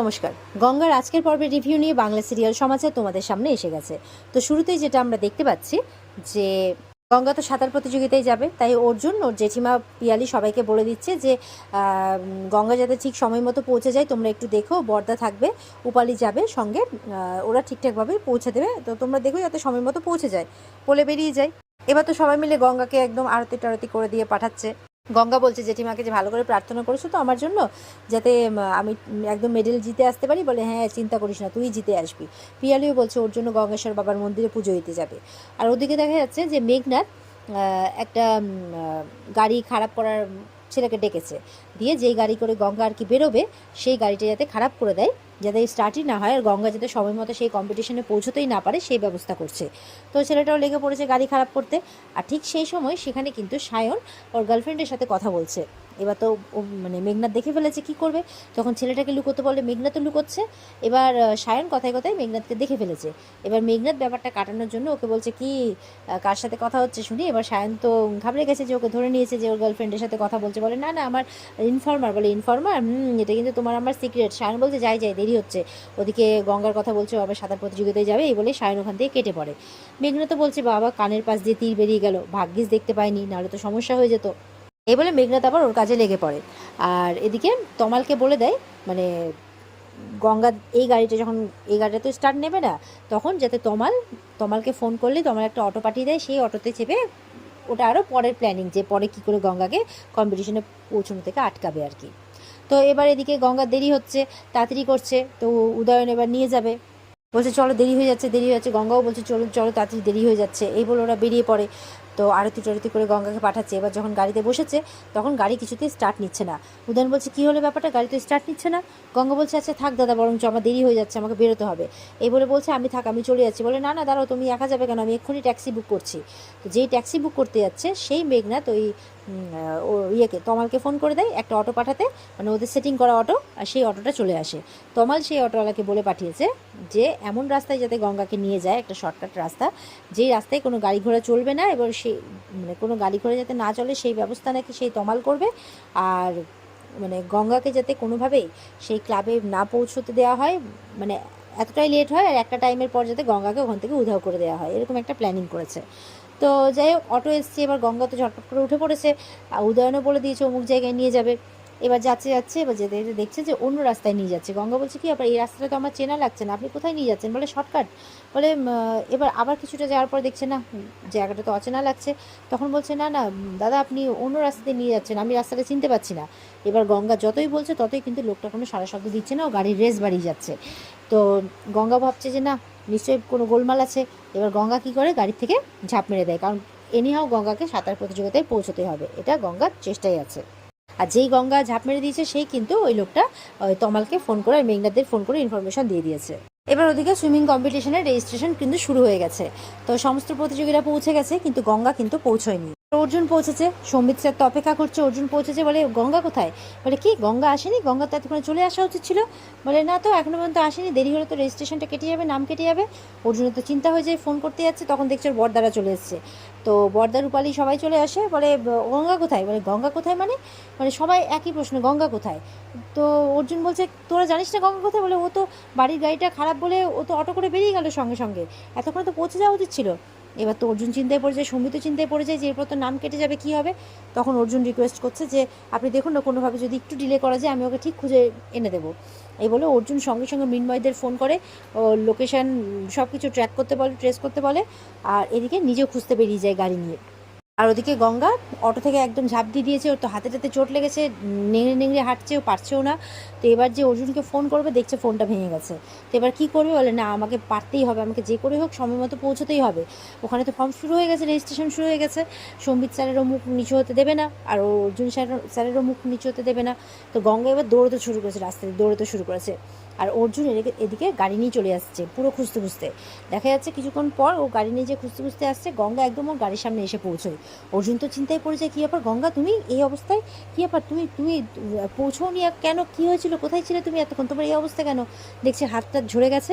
নমস্কার। গঙ্গার আজকের পর্বের রিভিউ নিয়ে বাংলা সিরিয়াল সমাচার তোমাদের সামনে এসে গেছে। তো শুরুতেই যেটা আমরা দেখতে পাচ্ছি যে গঙ্গা তো সাঁতার প্রতিযোগিতায় যাবে, তাই অর্জুন ওর জেঠিমা পিয়ালি সবাইকে বলে দিচ্ছে যে গঙ্গা যাতে ঠিক সময় মতো পৌঁছে যায় তোমরা একটু দেখো, বর্দা থাকবে, উপালি যাবে সঙ্গে, ওরা ঠিকঠাকভাবে পৌঁছে দেবে, তো তোমরা দেখো যাতে সময় মতো পৌঁছে যায়, বলে বেরিয়ে যায়। এবার তো সবাই মিলে গঙ্গাকে একদম আরতি টারতি করে দিয়ে পাঠাচ্ছে। গঙ্গা বলছে জেঠিমাকে যে ভালো করে প্রার্থনা করেছো তো আমার জন্য, যাতে আমি একদম মেডেল জিতে আসতে পারি। বলে হ্যাঁ চিন্তা করিস না, তুই জিতে আসবি। পিয়ালিও বলছে ওর জন্য গঙ্গেশ্বর বাবার মন্দিরে পুজো দিতে যাবে। আর ওদিকে দেখা যাচ্ছে যে মেঘনাথ একটা গাড়ি খারাপ করার ছেলেকে ডেকেছে, দিয়ে যেই গাড়ি করে গঙ্গা আর কি বেরোবে সেই গাড়িটা যাতে খারাপ করে দেয়, যাতে স্টার্টই না হয় আর গঙ্গা যাতে সময় মতো সেই কম্পিটিশনে পৌঁছতেই না পারে সেই ব্যবস্থা করছে। তো ছেলেটাও লেগে পড়েছে গাড়ি খারাপ করতে। আর ঠিক সেই সময় সেখানে কিন্তু সায়ন ওর গার্লফ্রেন্ডের সাথে কথা বলছে। এবার তো মানে মেঘনাথ দেখে ফেলেছে, কি করবে, তখন ছেলেটাকে লুকোতে বলে মেঘনাথও লুকোচ্ছে। এবার সায়ন কথায় কথায় মেঘনাথকে দেখে ফেলেছে। এবার মেঘনাথ ব্যাপারটা কাটানোর জন্য ওকে বলছে কি কার সাথে কথা হচ্ছে শুনি। এবার সায়ন তো ঘাবড়ে গেছে যে ওকে ধরে নিয়েছে যে ওর গার্লফ্রেন্ডের সাথে কথা বলছে। বলে না না আমার ইনফর্মার। বলে ইনফর্মার? এটা কিন্তু তোমার আমার সিক্রেট। সায়ন বলছে যাই যাই, দেরি হচ্ছে। ওদিকে গঙ্গার কথা বলছে আবার সাঁতার প্রতিযোগিতায় যাবে, এই বলে সায়ন ওখান থেকে কেটে পড়ে। মেঘনাথ তো বলছে বাবা কানের পাশ দিয়ে তীর বেরিয়ে গেল, ভাগ্যিস দেখতে পাইনি, নাহলে তো সমস্যা হয়ে যেত। এই বলে মেঘনাথ আবার ওর কাজে লেগে পড়ে। আর এদিকে তমালকে বলে দেয় মানে গঙ্গা এই গাড়িটা তো স্টার্ট নেবে না, তখন যাতে তমালকে ফোন করলে তমাল একটা অটো পাঠিয়ে দেয়, সেই অটোতে চেপে ওটা আরও পরের প্ল্যানিং, যে পরে কী করে গঙ্গাকে কম্পিটিশনে পৌঁছানো থেকে আটকাবে আর কি। তো এবার এদিকে গঙ্গার দেরি হচ্ছে, তাড়াতাড়ি করছে, তো উদয়ন এবার নিয়ে যাবে। বলছে চলো দেরি হয়ে যাচ্ছে, দেরি হয়ে যাচ্ছে। গঙ্গাও বলছে চলো চলো তাড়াতাড়ি, দেরি হয়ে যাচ্ছে। এই বলে ওরা বেরিয়ে পড়ে। তো আরতি টারতি করে গঙ্গাকে পাঠাচ্ছে। এবার যখন গাড়িতে বসেছে তখন গাড়ি কিছুতেই স্টার্ট নিচ্ছে না। উদয়ন বলছে কী হলো ব্যাপারটা, গাড়ি তো স্টার্ট নিচ্ছে না। গঙ্গা বলছে আচ্ছা থাক দাদা, বরঞ্চ আমার দেরি হয়ে যাচ্ছে, আমাকে বেরোতে হবে। এই বলে বলছে আমি চলে যাচ্ছি। বলে না না দাঁড়াও, তুমি একা যাবে কেন, আমি এক্ষুনি ট্যাক্সি বুক করছি। তো যেই ট্যাক্সি বুক করতে যাচ্ছে সেই মেঘনাথ ওই ও তমালকে ফোন করে দেয় একটা অটো পাঠাতে, মানে ওদের সেটিং করা অটো, আর সেই অটোটা চলে আসে। তমাল সেই অটোওয়ালাকে বলে পাঠিয়েছে যে এমন রাস্তায় যাতে গঙ্গাকে নিয়ে যায়, একটা শর্টকাট রাস্তা, যেই রাস্তায় কোনো গাড়ি ঘোড়া চলবে না, এবার সেই মানে কোনো গাড়ি ঘোড়া যাতে না চলে সেই ব্যবস্থা নাকি সেই তমাল করবে। আর মানে গঙ্গাকে যাতে কোনোভাবেই সেই ক্লাবে না পৌঁছতে দেওয়া হয়, মানে এতটাই লেট হয় আর একটা টাইমের পর যাতে গঙ্গাকে ওখান থেকে উধাও করে দেওয়া হয়, এরকম একটা প্ল্যানিং করেছে। তো যাই হোক অটো এসছে, এবার গঙ্গা তো ঝটপট করে উঠে পড়েছে। উদয়নও বলে দিয়েছে অমুক জায়গায় নিয়ে যাবে। এবার যাচ্ছে এবার যেতে যেতে দেখছে যে অন্য রাস্তায় নিয়ে যাচ্ছে। গঙ্গা বলছে কি আপনার এই রাস্তাটা তো আমার চেনা লাগছে না, আপনি কোথায় নিয়ে যাচ্ছেন? বলে শর্টকাট। বলে এবার আবার কিছুটা যাওয়ার পর দেখছে না জায়গাটা তো অচেনা লাগছে, তখন বলছে না না দাদা আপনি অন্য রাস্তাতে নিয়ে যাচ্ছেন, আমি রাস্তাটা চিনতে পারছি না। এবার গঙ্গা যতই বলছে ততই কিন্তু লোকটা কোনো সারা শব্দ দিচ্ছে না, ও গাড়ির রেস বাড়িয়ে যাচ্ছে। তো গঙ্গা ভাবছে যে না নিশ্চয়ই কোনো গোলমাল আছে। এবার গঙ্গা কী করে গাড়ি থেকে ঝাঁপ মেরে দেয়, কারণ এনিহাও গঙ্গাকে সাঁতার প্রতিযোগিতায় পৌঁছতে হবে, এটা গঙ্গার চেষ্টাই আছে। আর যেই গঙ্গা ঝাঁপ মেরে দিয়েছে সেই কিন্তু ওই লোকটা তমালকে ফোন করে আর মেঘনাথদের ফোন করে ইনফরমেশন দিয়ে দিয়েছে। এবার ওদিকে সুইমিং কম্পিটিশনের রেজিস্ট্রেশন কিন্তু শুরু হয়ে গেছে। তো সমস্ত প্রতিযোগীরা পৌঁছে গেছে কিন্তু গঙ্গা কিন্তু পৌঁছয়নি। অর্জুন পৌঁছেছে, সম্বিত স্যার তো অপেক্ষা করছে, অর্জুন পৌঁছেছে। বলে গঙ্গা কোথায়? বলে কি গঙ্গা আসেনি? গঙ্গা তো এতক্ষণে চলে আসা উচিত ছিল। বলে না তো এখনো পর্যন্ত আসেনি, দেরি হলে তো রেজিস্ট্রেশনটা কেটে যাবে, নাম কেটে যাবে। অর্জুনের তো চিন্তা হয়ে যায়, ফোন করতে যাচ্ছে, তখন দেখছে ওর বরদারা চলে এসছে। তো বরদা রূপালী সবাই চলে আসে। বলে গঙ্গা কোথায়? বলে গঙ্গা কোথায় মানে মানে সবাই একই প্রশ্ন, গঙ্গা কোথায়? তো অর্জুন বলছে তোরা জানিস না গঙ্গা কোথায়? বলে ও তো বাড়ির গাড়িটা খারাপ বলে ও তো অটো করে বেরিয়ে গেল সঙ্গে সঙ্গে, এতক্ষণে তো পৌঁছে যাওয়া উচিত ছিল। এবার তো অর্জুন চিন্তায় পড়ে যায়, সম্বিত চিন্তায় পড়ে যায় যে এরপর তো নাম কেটে যাবে, কী হবে। তখন অর্জুন রিকোয়েস্ট করছে যে আপনি দেখুন না কোনোভাবে যদি একটু ডিলে করা যায় আমি ওকে ঠিক খুঁজে এনে দেবো। এই বলে অর্জুন সঙ্গে সঙ্গে মৃন্ময়দের ফোন করে ও লোকেশান সব কিছু ট্রেস করতে বলে। আর এদিকে নিজেও খুঁজতে বেরিয়ে যায় গাড়ি নিয়ে। আর ওদিকে গঙ্গা অটো থেকে একদম ঝাঁপ দিয়ে দিয়েছে, ওর তো হাতে টাতে চোট লেগেছে, নেংড়ে নেংড়ে হাঁটছে, ও পারছেও না। তো এবার যে অর্জুনকে ফোন করবে দেখছে ফোনটা ভেঙে গেছে। তো এবার কী করবে? বলে না আমাকে পারতেই হবে, আমাকে যে করে হোক সময় মতো পৌঁছতেই হবে। ওখানে তো ফর্ম শুরু হয়ে গেছে, রেজিস্ট্রেশন শুরু হয়ে গেছে, সম্বিত স্যারেরও মুখ নিচু হতে দেবে না আর অর্জুন স্যারেরও মুখ নিচু হতে দেবে না। তো গঙ্গা এবার দৌড়তে শুরু করেছে, রাস্তায় দৌড়তে শুরু করেছে। আর অর্জুন এদিকে গাড়ি নিয়ে চলে আসছে পুরো খুঁজতে খুঁজতে। দেখা যাচ্ছে কিছুক্ষণ পর ও গাড়ি নিয়ে যে খুঁজতে খুঁজতে আসছে, গঙ্গা একদম ওর গাড়ির সামনে এসে পৌঁছয়। অর্জুন তো চিন্তায় পড়ে যায়, কী ব্যাপার গঙ্গা তুমি এই অবস্থায়, কী ব্যাপার তুমি তুমি পৌঁছওনি কেন, কী হয়েছিল, কোথায় ছিলে তুমি এতক্ষণ, তোমার এই অবস্থা কেন? দেখছে হাতটা ঝরে গেছে।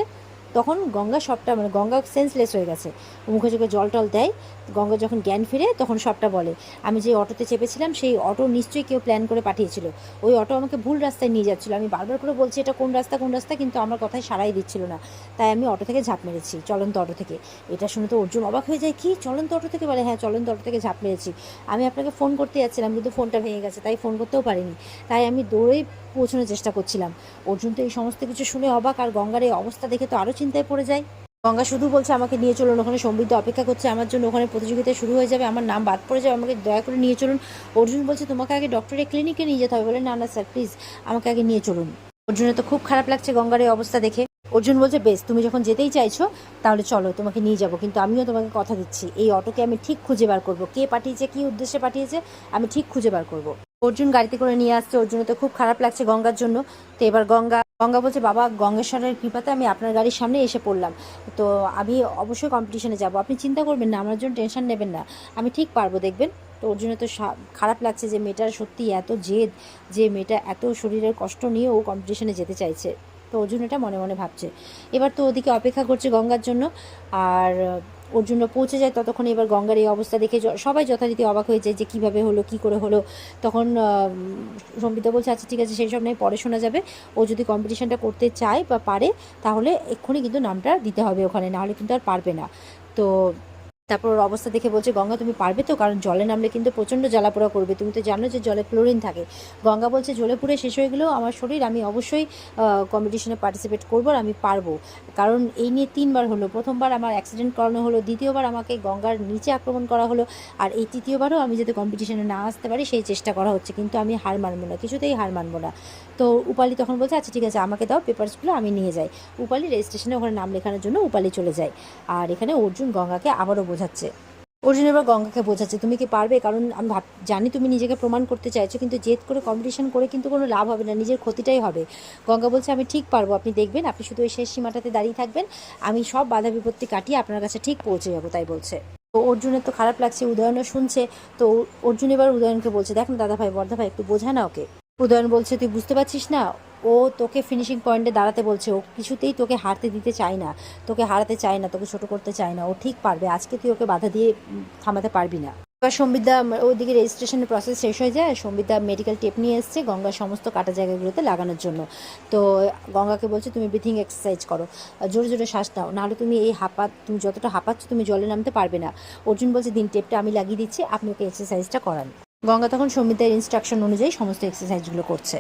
তখন গঙ্গা সবটা মানে গঙ্গা সেন্সলেস হয়ে গেছে, মুখে চোখে জল টল দেয়। গঙ্গা যখন জ্ঞান ফিরে তখন সবটা বলে, আমি যে অটোতে চেপেছিলাম সেই অটো নিশ্চয়ই কেউ প্ল্যান করে পাঠিয়েছিল, ওই অটো আমাকে ভুল রাস্তায় নিয়ে যাচ্ছিলো, আমি বারবার করে বলছি এটা কোন রাস্তা কোন রাস্তা, কিন্তু আমার কথায় সারাই দিচ্ছিল না, তাই আমি অটো থেকে ঝাঁপ মেরেছি, চলন্ত অটো থেকে। এটা শুনে তো অর্জুন অবাক হয়ে যায়, কি চলন্ত অটো থেকে? বলে হ্যাঁ, চলন্ত অটো থেকে ঝাঁপ মেরেছি, আমি আপনাকে ফোন করতে যাচ্ছিলাম কিন্তু ফোনটা ভেঙে গেছে, তাই ফোন করতেও পারিনি, তাই আমি দৌড়েই পৌঁছানোর চেষ্টা করছিলাম। অর্জুন তো এই সমস্ত কিছু শুনে অবাক, আর গঙ্গার এই অবস্থা দেখে তো আরও চিন্তায় পড়ে যায়। গঙ্গা শুধু বলছে আমাকে নিয়ে চলুন, ওখানে সমৃদ্ধ অপেক্ষা করছে আমার জন্য, ওখানে প্রতিযোগিতা শুরু হয়ে যাবে, আমার নাম বাদ পড়ে যাবে, আমাকে দয়া করে নিয়ে চলুন। অর্জুন বলছে তোমাকে আগে ডক্টরের ক্লিনিকে নিয়ে যেতে হবে। বলে না না স্যার, প্লিজ আমাকে আগে নিয়ে চলুন। অর্জুনের তো খুব খারাপ লাগছে গঙ্গার এই অবস্থা দেখে। অর্জুন বলছে বেশ, তুমি যখন যেতেই চাইছো তাহলে চলো, তোমাকে নিয়ে যাবো, কিন্তু আমিও তোমাকে কথা দিচ্ছি এই অটোকে আমি ঠিক খুঁজে বার করবো, কে পাঠিয়েছে, কী উদ্দেশ্যে পাঠিয়েছে, আমি ঠিক খুঁজে বার করবো। অর্জুন গাড়িতে করে নিয়ে আসছে, অর্জুনের তো খুব খারাপ লাগছে গঙ্গার জন্য। তো এবার গঙ্গা গঙ্গা বলছে বাবা, গঙ্গেশ্বরের কৃপাতে আমি আপনার গাড়ির সামনে এসে পড়লাম, তো আমি অবশ্যই কম্পিটিশনে যাব, আপনি চিন্তা করবেন না, আমার জন্য টেনশন নেবেন না, আমি ঠিক পারবো, দেখবেন। তো অর্জুনের তো খারাপ লাগছে যে মেয়েটার সত্যি এত জেদ, যে মেয়েটা এত শরীরের কষ্ট নিয়ে ও কম্পিটিশনে যেতে চাইছে। তো অর্জুন এটা মনে মনে ভাবছে। এবার তো ওদিকে অপেক্ষা করছে গঙ্গার জন্য, আর অর্জুনও পৌঁছে যায় ততক্ষণ। এবার গঙ্গার এই অবস্থা দেখে সবাই যথারীতি অবাক হয়ে যায় যে কীভাবে হলো, কী করে হলো। তখন সম্বিতা বলছে আচ্ছা ঠিক আছে, সেই সব নয়, পরে শোনা যাবে, ও যদি কম্পিটিশনটা করতে চায় বা পারে তাহলে এক্ষুনি কিন্তু নামটা দিতে হবে ওখানে, নাহলে কিন্তু আর পারবে না। তো তারপর ওর অবস্থা দেখে বলছে গঙ্গা তুমি পারবে তো, কারণ জলে নামলে কিন্তু প্রচণ্ড জ্বালাপোড়া করবে, তুমি তো জানো যে জলে ক্লোরিন থাকে। গঙ্গা বলছে জ্বলে পুড়ে শেষ হয়ে গেলেও আমার শরীর, আমি অবশ্যই কম্পিটিশনে পার্টিসিপেট করবো, আর আমি পারবো, কারণ এই নিয়ে 3বার হলো, প্রথমবার আমার অ্যাক্সিডেন্ট করানো হলো, দ্বিতীয়বার আমাকে গঙ্গার নিচে আক্রমণ করা হলো, আর এই তৃতীয়বারও আমি যাতে কম্পিটিশনে না আসতে পারি সেই চেষ্টা করা হচ্ছে, কিন্তু আমি হার মানবো না, কিছুতেই হার মানবো না। তো উপালি তখন বলছে আচ্ছা ঠিক আছে, আমাকে দাও পেপারসগুলো, আমি নিয়ে যাই। উপালি রেজিস্ট্রেশনে ওখানে নাম লেখানোর জন্য উপালি চলে যায়, আর এখানে অর্জুন গঙ্গাকে আবারও বোঝাচ্ছে। অর্জুন এবার গঙ্গাকে বোঝাচ্ছে তুমি কি পারবে, কারণ আমি জানি তুমি নিজেকে প্রমাণ করতে চাইছো, কিন্তু জেদ করে কম্পিটিশন করে কিন্তু কোনো লাভ হবে না, নিজের ক্ষতিটাই হবে। গঙ্গা বলছে আমি ঠিক পারবো, আপনি দেখবেন, আপনি শুধু ওই শেষ সীমাটাতে দাঁড়িয়ে থাকবেন, আমি সব বাধা বিপত্তি কাটিয়ে আপনার কাছে ঠিক পৌঁছে যাবো, তাই বলছে। তো অর্জুনের তো খারাপ লাগছে, উদয়নও শুনছে। তো অর্জুন এবার উদয়নকে বলছে দেখ না দাদা ভাই, বর্দা ভাই, একটু বোঝা না ওকে। উদয়ন বলছে তুই বুঝতে পারছিস না, ও তোকে ফিনিশিং পয়েন্টে দাঁড়াতে বলছে, ও কিছুতেই তোকে হারতে দিতে চায় না, তোকে হারাতে চায় না, তোকে ছোট করতে চায় না, ও ঠিক পারবে, আজকে তুই ওকে বাধা দিয়ে থামাতে পারবি না। এবার সম্বিদ্যা ওইদিকে রেজিস্ট্রেশনের প্রসেস শেষ হয়ে যায়, সম্বিদ্যা মেডিকেল টেপ নিয়ে এসছে গঙ্গার সমস্ত কাটা জায়গাগুলোতে লাগানোর জন্য। তো গঙ্গাকে বলছে তুমি ব্রিথিং এক্সারসাইজ করো, জোরে জোরে শ্বাস নাও, নাহলে তুমি এই তুমি যতটা হাঁপাচ্ছ তুমি জলে নামতে পারবে না। অর্জুন বলছে দিন, টেপটা আমি লাগিয়ে দিচ্ছি, আপনি ওকে এক্সারসাইজটা করান। গঙ্গা তখন সম্বিদ্যার ইনস্ট্রাকশন অনুযায়ী সমস্ত এক্সারসাইজগুলো করছে।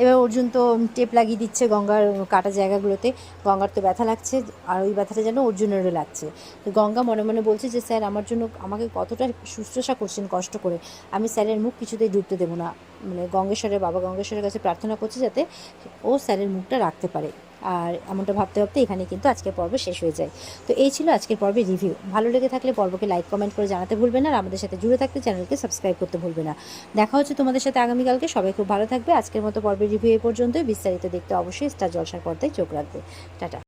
এবার অর্জুন তো টেপ লাগিয়ে দিচ্ছে গঙ্গার কাটা জায়গাগুলোতে। গঙ্গার তো ব্যথা লাগছে, আর ওই ব্যথাটা যেন অর্জুনেরও লাগছে। তো গঙ্গা মনে মনে বলছে যে স্যার আমার জন্য আমাকে কতটা শুশ্রূষা করছেন কষ্ট করে, আমি স্যারের মুখ কিছুতেই ডুবতে দেবো না, মানে গঙ্গেশ্বরের বাবা গঙ্গেশ্বরের কাছে প্রার্থনা করছে যাতে ও স্যারের মুখটা রাখতে পারে। আর এমনটা ভাবতে ভাবতে এখানে কিন্তু আজকের পর্ব শেষ হয়ে যায়। তো এই ছিল আজকের পর্বের রিভিউ। ভালো লেগে থাকলে পর্বকে লাইক কমেন্ট করে জানাতে ভুলবে না, আর আমাদের সাথে জুড়ে থাকতে চ্যানেলকে সাবস্ক্রাইব করতে ভুলবে না। দেখা হচ্ছে তোমাদের সাথে আগামীকালকে। সবাই খুব ভালো থাকবে। আজকের মতো পর্বের রিভিউ এই পর্যন্তই। বিস্তারিত দেখতে অবশ্যই স্টার জলসার পর্দায় চোখ রাখবে। টাটা।